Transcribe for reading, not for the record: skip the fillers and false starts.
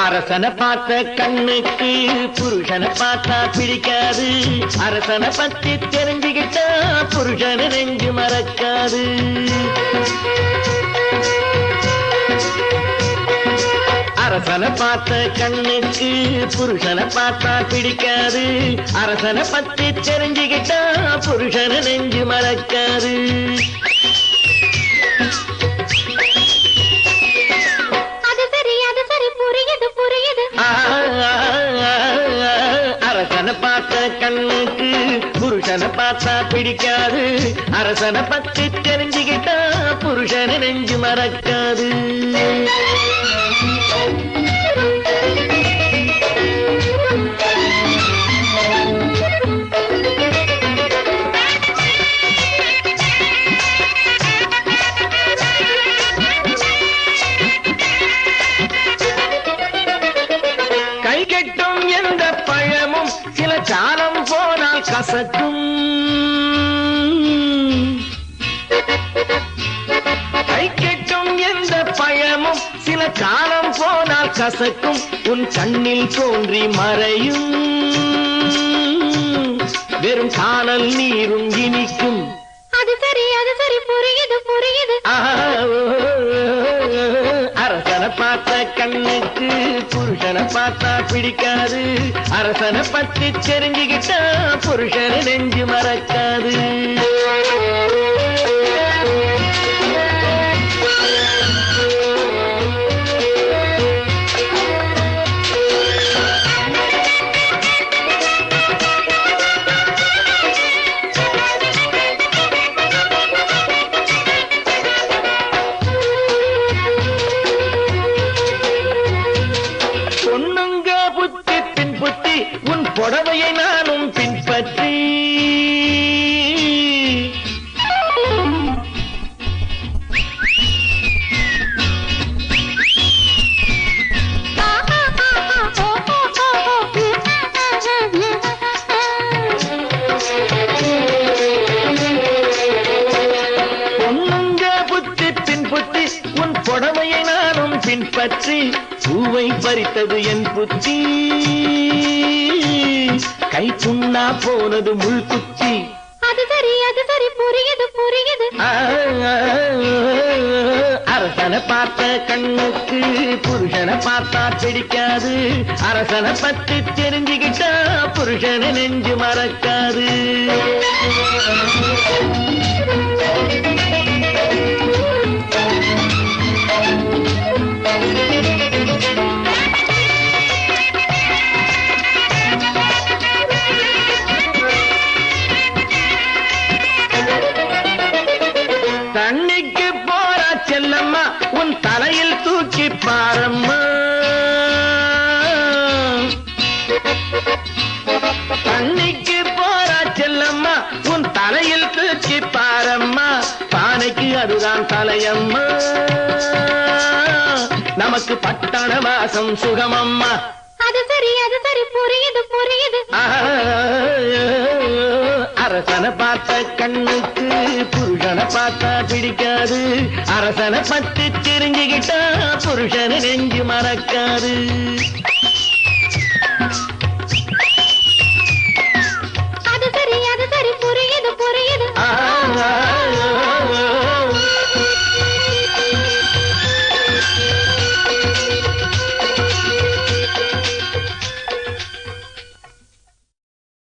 அரசனை பார்த்த கண்ணுக்கு புருஷனை பார்த்தா பிடிக்காது. அரசனை பத்தி தெரிஞ்சுக்கிட்டா புருஷனை நெஞ்சு மறக்காது. அரசனை பார்த்த கண்ணுக்கு புருஷனை பார்த்தா பிடிக்காது. அரசனை பத்தி தெரிஞ்சுக்கிட்டா புருஷனை நெஞ்சு மறக்காது. அரசனை பார்த்த கண்ணுக்கு புருஷனை பார்த்தா பிடிக்காது. அரசனை பத்தி தெரிஞ்சுக்கிட்டா புருஷனை நெஞ்சு மறக்காது. கை கெட்டும் எந்த பழமும் சில காலம் போனால் கசக்கும். கை கெட்டும் எந்த பழமும் சில காலம் போனால் கசக்கும். உன் கண்ணில் தோன்றி மறையும் வெறும் காணல் நீரும் இனிக்கும். அது சரி புரியுது புரியுது. அரசனை பார்த்த கண்ணுக்கு புருஷனை பார்த்தா பிடிக்காது. அரசனை பத்தி தெரிஞ்சுக்கிட்டா புருஷனை நெஞ்சு மறக்காது. பொண்ணுங்க புத்தி பின் புத்தி உன் புடவையை நானும் பின்பற்றி. பொண்ணுங்க புத்தி பின் புத்தி உன் புடவையை நானும் பின்பற்றி. பூவை பறித்தது என் புத்தி, கை புண்ணா போனது முள் குத்தி. அது சரி புரியுது புரியுது. அரசனை பார்த்த கண்ணுக்கு புருஷனை பார்த்தா பிடிக்காது. அரசனை பத்தி தெரிஞ்சுக்கிட்டா புருஷனை நெஞ்சு மறக்காது. தண்ணிக்கு போறா செல்லம்மா உன் தலையில் தூக்கி பாரம்மா. தண்ணிக்கு போறா செல்லம்மா உன் தலையில் தூக்கி பாரம்மா. பானைக்கு அதுதான் தலையம்மா, நமக்கு பட்டண வாசம் சுகமம்மா. அது சரி புரியுது புரியுது. அரசனை பார்த்த கண்ணுக்கு புருஷனை பார்த்தா பிடிக்காது. அரசனை பத்தி தெரிஞ்சுக்கிட்டா புருஷனை நெஞ்சு மறக்காது.